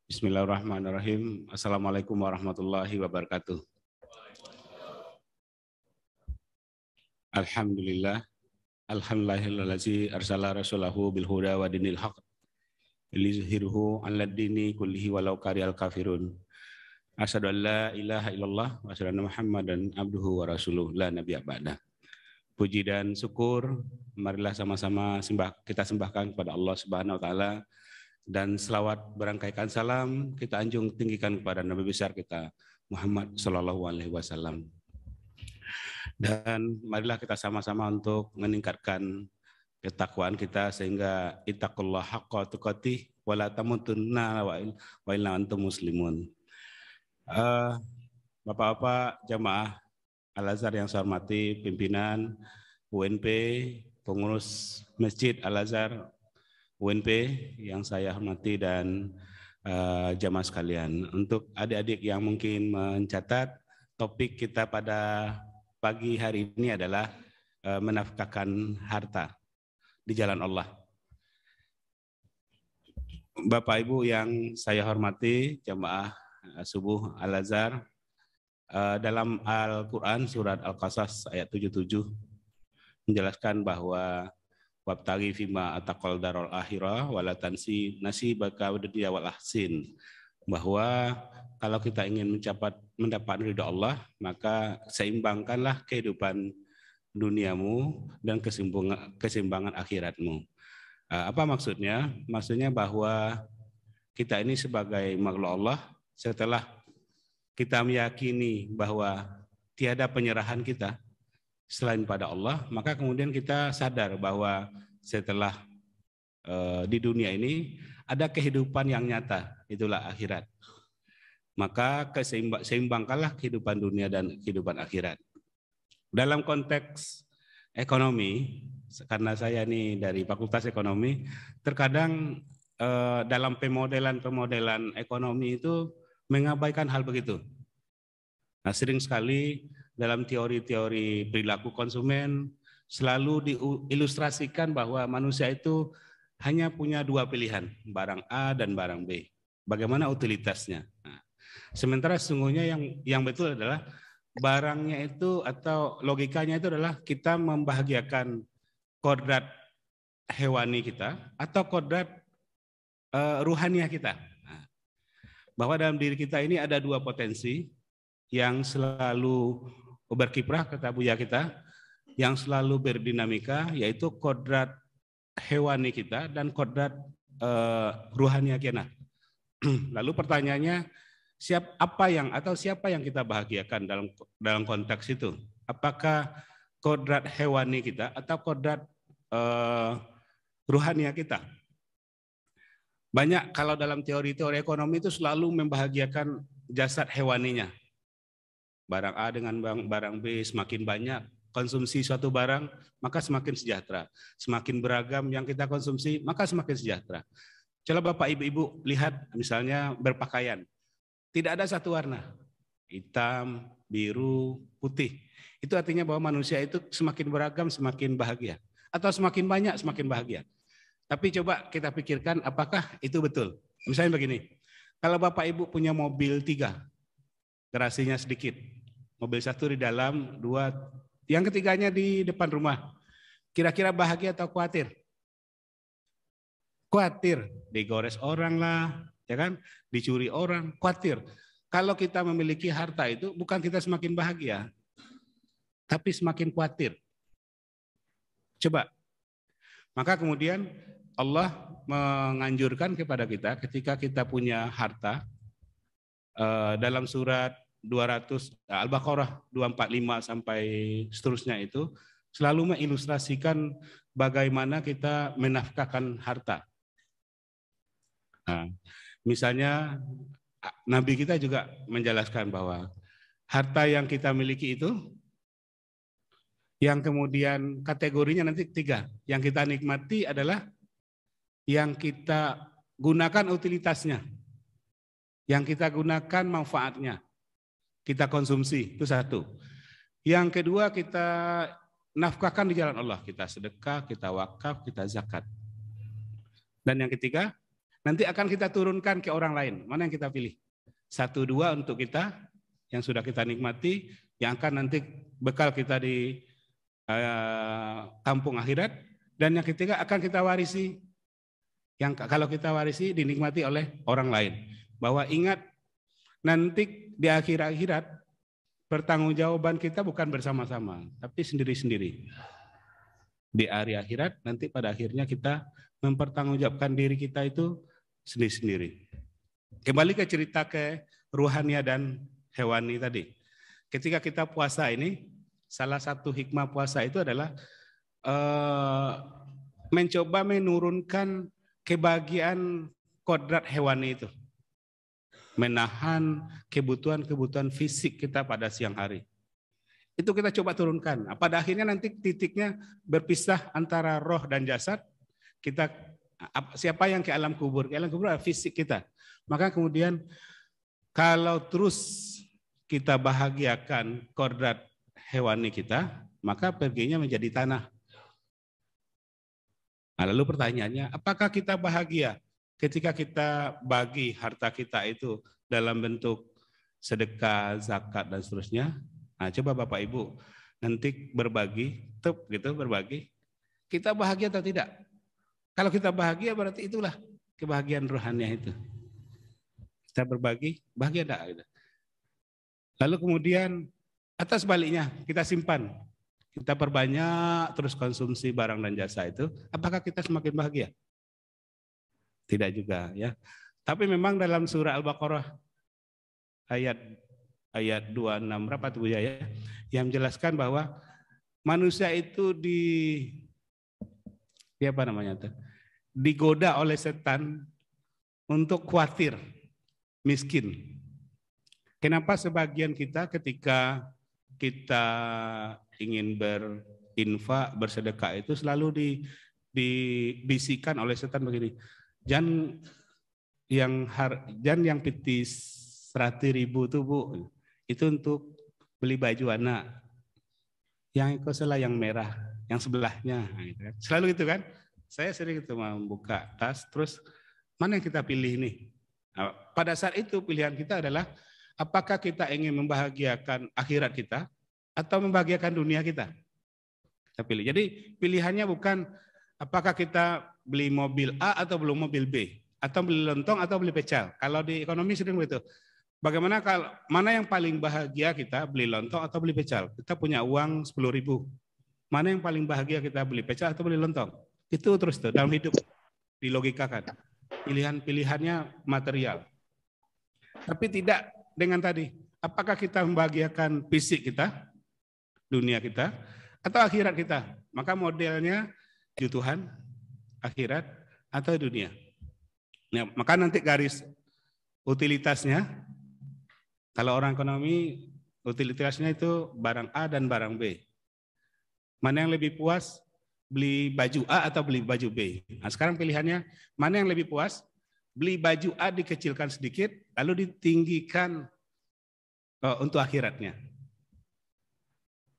Bismillahirrahmanirrahim. Assalamualaikum warahmatullahi wabarakatuh. Alhamdulillah. Alhamdulillahi arsala rasulahu bil huda wa dinil haq liyuzhirahu 'alad dini kullihi walau karihal kafirun. Asyhadu an la ilaha illallah wa asyhadu anna Muhammadan abduhu wa rasuluh la nabiyya ba'da. Puji dan syukur marilah sama-sama kita sembahkan kepada Allah Subhanahu wa taala. Dan selawat berangkaikan salam kita anjung tinggikan kepada Nabi besar kita Muhammad Sallallahu Alaihi Wasallam. Dan marilah kita sama-sama untuk meningkatkan ketakwaan kita sehingga ittaqullah haqqa tuqatih wa la tamutunna wa illa antum muslimun. Bapak-bapak jamaah Al-Azhar yang saya hormati, pimpinan UNP, pengurus Masjid Al-Azhar UNP yang saya hormati dan jamaah sekalian. Untuk adik-adik yang mungkin mencatat, topik kita pada pagi hari ini adalah menafkahkan harta di jalan Allah. Bapak Ibu yang saya hormati, jamaah subuh Al-Azhar, dalam Al-Quran surat Al-Qasas ayat 77 menjelaskan bahwa wabtaghi fima ataqal darul akhirah wala tansi nasibaka wadunya wal ahsin, bahwa kalau kita ingin mendapat ridha Allah, maka seimbangkanlah kehidupan duniamu dan keseimbangan akhiratmu. Apa maksudnya? Maksudnya bahwa kita ini sebagai makhluk Allah, setelah kita meyakini bahwa tiada penyerahan kita selain pada Allah, maka kemudian kita sadar bahwa setelah di dunia ini ada kehidupan yang nyata, itulah akhirat. Maka seimbangkanlah kehidupan dunia dan kehidupan akhirat. Dalam konteks ekonomi, karena saya ini dari Fakultas Ekonomi, terkadang dalam pemodelan ekonomi itu mengabaikan hal begitu. Nah, sering sekali dalam teori-teori perilaku konsumen selalu diilustrasikan bahwa manusia itu hanya punya dua pilihan, barang A dan barang B. Bagaimana utilitasnya? Nah, sementara sesungguhnya yang betul adalah barangnya itu atau logikanya itu adalah kita membahagiakan kodrat hewani kita atau kodrat ruhaniah kita. Nah, bahwa dalam diri kita ini ada dua potensi yang selalu berkiprah, kata Buya kita, yang selalu berdinamika, yaitu kodrat hewani kita dan kodrat ruhaniah kita. Lalu pertanyaannya, siapa yang kita bahagiakan dalam konteks itu? Apakah kodrat hewani kita atau kodrat ruhaniah kita? Banyak kalau dalam teori-teori ekonomi itu selalu membahagiakan jasad hewaninya. Barang A dengan barang B semakin banyak konsumsi suatu barang, maka semakin sejahtera. Semakin beragam yang kita konsumsi, maka semakin sejahtera. Coba Bapak Ibu lihat misalnya berpakaian. Tidak ada satu warna. Hitam, biru, putih. Itu artinya bahwa manusia itu semakin beragam, semakin bahagia. Atau semakin banyak, semakin bahagia. Tapi coba kita pikirkan apakah itu betul. Misalnya begini, kalau Bapak Ibu punya mobil 3, garasinya sedikit. Mobil 1 di dalam, 2, yang ketiganya di depan rumah. Kira-kira bahagia atau khawatir? Khawatir, digores orang lah, ya kan? Dicuri orang, khawatir. Kalau kita memiliki harta itu bukan kita semakin bahagia, tapi semakin khawatir. Coba. Maka kemudian Allah menganjurkan kepada kita ketika kita punya harta, dalam surat 200 Al-Baqarah 245 sampai seterusnya itu selalu mengilustrasikan bagaimana kita menafkahkan harta. Nah, misalnya Nabi kita juga menjelaskan bahwa harta yang kita miliki itu yang kemudian kategorinya nanti 3. Yang kita nikmati adalah yang kita gunakan utilitasnya. Yang kita gunakan manfaatnya. Kita konsumsi, itu 1. Yang kedua, kita nafkahkan di jalan Allah. Kita sedekah, kita wakaf, kita zakat. Dan yang ketiga, nanti akan kita turunkan ke orang lain. Mana yang kita pilih? 1, 2 untuk kita yang sudah kita nikmati, yang akan nanti bekal kita di kampung akhirat, dan yang ketiga akan kita warisi, yang kalau kita warisi dinikmati oleh orang lain. Bahwa ingat, nanti di akhirat pertanggungjawaban kita bukan bersama-sama, tapi sendiri-sendiri. Di hari akhirat nanti pada akhirnya kita mempertanggungjawabkan diri kita itu sendiri-sendiri. Kembali ke cerita ke ruhania dan hewani tadi. Ketika kita puasa ini, salah satu hikmah puasa itu adalah mencoba menurunkan kebahagiaan kodrat hewani itu. Menahan kebutuhan-kebutuhan fisik kita pada siang hari. Itu kita coba turunkan. Pada akhirnya nanti titiknya berpisah antara roh dan jasad. Kita siapa yang ke alam kubur? Ke alam kubur adalah fisik kita. Maka kemudian kalau terus kita bahagiakan kodrat hewani kita, maka perginya menjadi tanah. Nah, lalu pertanyaannya, apakah kita bahagia ketika kita bagi harta kita itu dalam bentuk sedekah, zakat dan seterusnya? Nah, coba Bapak Ibu nanti berbagi, berbagi. Kita bahagia atau tidak? Kalau kita bahagia berarti itulah kebahagiaan rohani itu. Kita berbagi, bahagia enggak? Lalu kemudian atas baliknya kita simpan. Kita perbanyak terus konsumsi barang dan jasa itu, apakah kita semakin bahagia? Tidak juga ya. Tapi memang dalam surah Al-Baqarah ayat 26 berapa tuh ya, yang menjelaskan bahwa manusia itu digoda oleh setan untuk khawatir miskin. Kenapa sebagian kita ketika kita ingin berinfak, bersedekah itu selalu dibisikkan oleh setan begini, jangan yang pitis 100.000 tuh Bu, itu untuk beli baju anak. Yang itu salah yang merah, yang sebelahnya. Gitu kan. Selalu gitu kan. Saya sering itu membuka tas, terus mana yang kita pilih nih? Nah, pada saat itu pilihan kita adalah apakah kita ingin membahagiakan akhirat kita atau membahagiakan dunia kita? Kita pilih. Jadi pilihannya bukan apakah kita beli mobil A atau belum mobil B, atau beli lontong atau beli pecal. Kalau di ekonomi sering begitu. Bagaimana kalau mana yang paling bahagia kita beli lontong atau beli pecal? Kita punya uang 10.000. Mana yang paling bahagia kita beli pecal atau beli lontong? Itu terus tuh dalam hidup dilogikakan. Pilihan-pilihannya material. Tapi tidak dengan tadi. Apakah kita membahagiakan fisik kita, dunia kita, atau akhirat kita? Maka modelnya Tuhan, akhirat, atau dunia. Nah, maka nanti garis utilitasnya, kalau orang ekonomi, utilitasnya itu barang A dan barang B. Mana yang lebih puas, beli baju A atau beli baju B? Nah, sekarang pilihannya, mana yang lebih puas? Beli baju A dikecilkan sedikit, lalu ditinggikan untuk akhiratnya.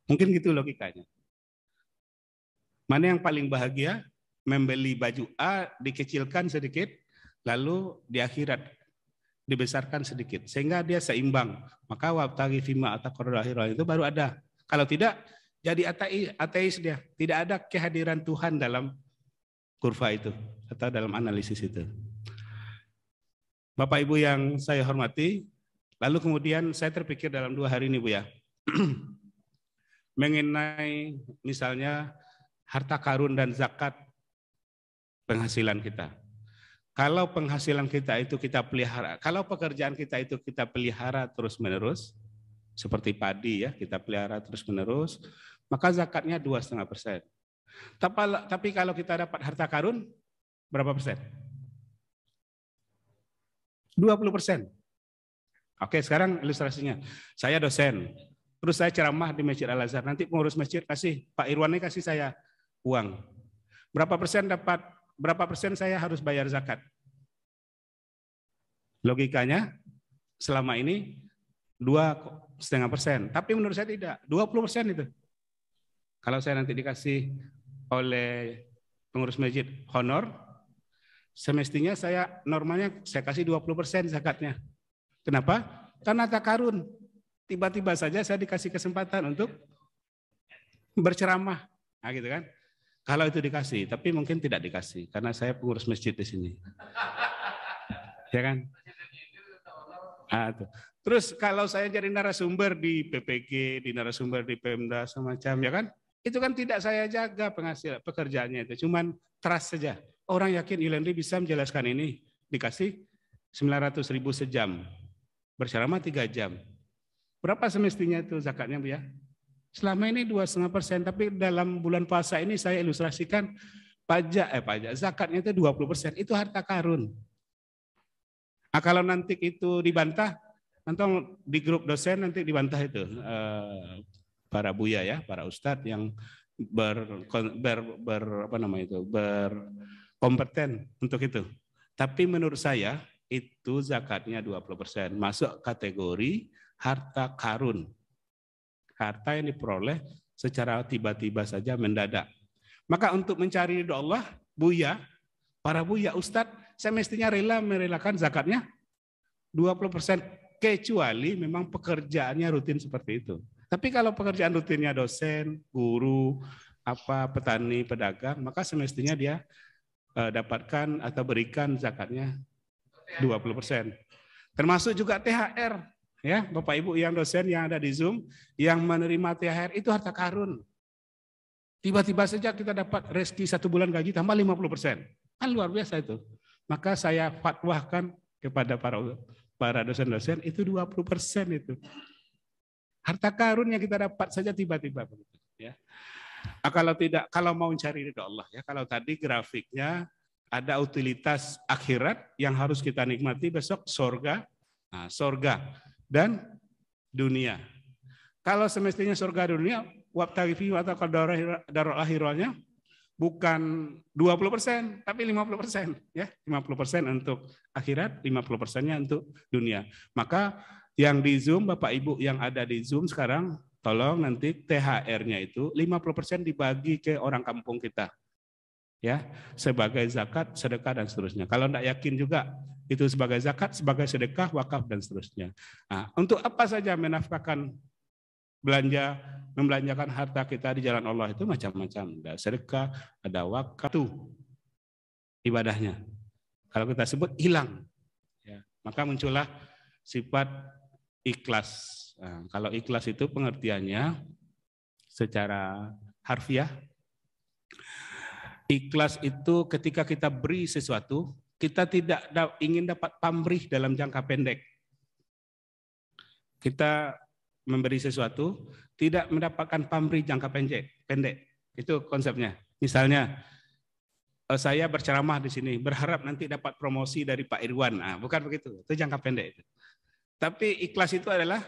Mungkin gitu logikanya. Mana yang paling bahagia? Membeli baju A dikecilkan sedikit, lalu di akhirat dibesarkan sedikit, sehingga dia seimbang. Maka wabtaghi fima ataqarrul akhirah itu baru ada. Kalau tidak, jadi ateis dia. Tidak ada kehadiran Tuhan dalam kurva itu atau dalam analisis itu. Bapak Ibu yang saya hormati, lalu kemudian saya terpikir dalam 2 hari ini Bu ya, mengenai misalnya harta karun dan zakat penghasilan kita. Kalau penghasilan kita itu kita pelihara, kalau pekerjaan kita itu kita pelihara terus-menerus, seperti padi ya, kita pelihara terus-menerus, maka zakatnya 2,5%. Tapi kalau kita dapat harta karun, berapa persen? 20%. Oke, sekarang ilustrasinya. Saya dosen, terus saya ceramah di Masjid Al-Azhar. Nanti pengurus masjid kasih, Pak Irwan ini kasih saya uang. Berapa persen saya harus bayar zakat? Logikanya selama ini 2,5%. Tapi menurut saya tidak, 20% itu. Kalau saya nanti dikasih oleh pengurus masjid honor, Semestinya normalnya saya kasih 20% zakatnya. Kenapa? Karena takarun. Tiba-tiba saja saya dikasih kesempatan untuk berceramah. Nah, gitu kan. Kalau itu dikasih, tapi mungkin tidak dikasih karena saya pengurus masjid di sini. Ya kan? Terus kalau saya jadi narasumber di PPG, di narasumber di Pemda semacam, ya kan? Itu kan tidak saya jaga penghasilan pekerjaannya itu, cuman trust saja. Orang yakin Yulendri bisa menjelaskan ini, dikasih 900.000 sejam, berceramah 3 jam. Berapa semestinya itu zakatnya, Bu ya? Selama ini 2,5%, tapi dalam bulan puasa ini saya ilustrasikan pajak zakatnya itu 20%, itu harta karun. Nah, kalau nanti itu dibantah, nanti di grup dosen nanti dibantah itu para buya ya, para ustadz yang berkompeten untuk itu. Tapi menurut saya itu zakatnya 20%, masuk kategori harta karun. Harta yang diperoleh secara tiba-tiba saja mendadak. Maka untuk mencari ridho Allah, buya, para buya ustadz semestinya merelakan zakatnya 20%, kecuali memang pekerjaannya rutin seperti itu. Tapi kalau pekerjaan rutinnya dosen, guru, petani, pedagang, maka semestinya dia dapatkan atau berikan zakatnya 20%. Termasuk juga THR, ya Bapak Ibu yang dosen yang ada di Zoom, yang menerima THR itu harta karun. Tiba-tiba saja kita dapat rezeki 1 bulan gaji tambah 50%. Kan luar biasa itu. Maka saya fatwakan kepada para dosen-dosen itu 20% itu. Harta karun yang kita dapat saja tiba-tiba begitu, ya. Kalau mau mencari ridho Allah ya, kalau tadi grafiknya ada utilitas akhirat yang harus kita nikmati besok, sorga dan dunia. Kalau semestinya sorga dunia, wabtaghi wa darul akhirahnya bukan 20%, tapi 50%, ya. 50% untuk akhirat, 50%-nya untuk dunia. Maka yang di Zoom, Bapak Ibu yang ada di Zoom sekarang, tolong nanti THR-nya itu 50% dibagi ke orang kampung kita. Ya, sebagai zakat, sedekah dan seterusnya. Kalau enggak yakin juga itu sebagai zakat, sebagai sedekah, wakaf dan seterusnya. Nah, untuk apa saja menafkahkan membelanjakan harta kita di jalan Allah itu macam-macam. Ada sedekah, ada wakaf, itu ibadahnya. Kalau kita sebut hilang, ya, maka muncullah sifat ikhlas. Nah, kalau ikhlas itu pengertiannya secara harfiah, ikhlas itu ketika kita beri sesuatu, kita tidak ingin dapat pamrih dalam jangka pendek. Kita memberi sesuatu, tidak mendapatkan pamrih jangka pendek. Itu konsepnya. Misalnya, saya berceramah di sini, berharap nanti dapat promosi dari Pak Irwan. Nah, bukan begitu, itu jangka pendek. Tapi ikhlas itu adalah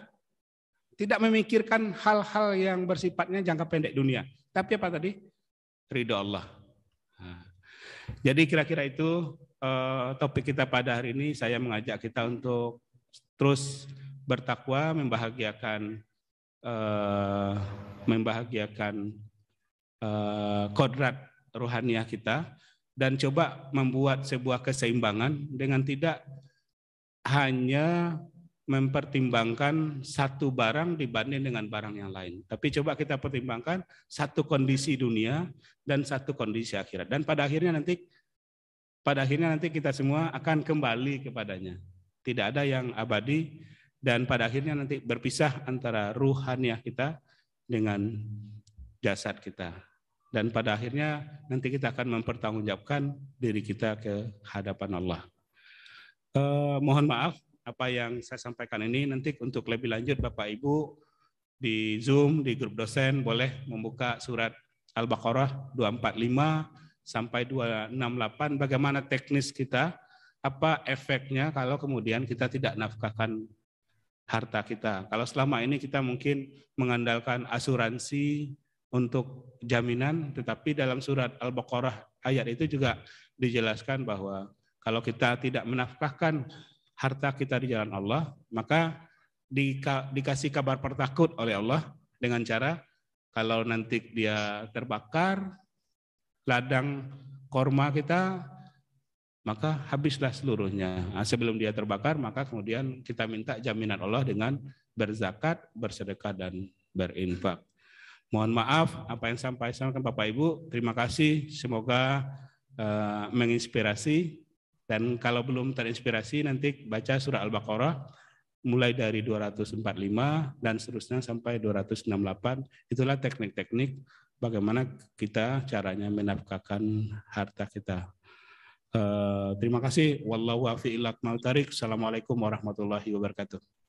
tidak memikirkan hal-hal yang bersifatnya jangka pendek dunia. Tapi apa tadi? Ridho Allah. Nah, jadi kira-kira itu topik kita pada hari ini. Saya mengajak kita untuk terus bertakwa, membahagiakan kodrat rohaniah kita, dan coba membuat sebuah keseimbangan dengan tidak hanya mempertimbangkan satu barang dibanding dengan barang yang lain. Tapi coba kita pertimbangkan satu kondisi dunia dan satu kondisi akhirat. Dan pada akhirnya nanti kita semua akan kembali kepadanya. Tidak ada yang abadi, dan pada akhirnya nanti berpisah antara ruhaniah kita dengan jasad kita. Dan pada akhirnya nanti kita akan mempertanggungjawabkan diri kita ke hadapan Allah. Mohon maaf apa yang saya sampaikan ini, nanti untuk lebih lanjut Bapak Ibu di Zoom, di grup dosen boleh membuka surat Al-Baqarah 245 sampai 268, bagaimana teknis kita, apa efeknya kalau kemudian kita tidak nafkahkan harta kita. Kalau selama ini kita mungkin mengandalkan asuransi untuk jaminan, tetapi dalam surat Al-Baqarah ayat itu juga dijelaskan bahwa kalau kita tidak menafkahkan harta kita di jalan Allah, maka dikasih kabar pertakut oleh Allah dengan cara kalau nanti dia terbakar, ladang korma kita maka habislah seluruhnya. Nah, sebelum dia terbakar, maka kemudian kita minta jaminan Allah dengan berzakat, bersedekah, dan berinfak. Mohon maaf apa yang sampaikan Bapak Ibu. Terima kasih. Semoga menginspirasi. Dan kalau belum terinspirasi, nanti baca surah Al-Baqarah mulai dari 245 dan seterusnya sampai 268. Itulah teknik-teknik bagaimana kita caranya menafkahkan harta kita. Terima kasih. Wallahu a'lam bishawab. Assalamualaikum warahmatullahi wabarakatuh.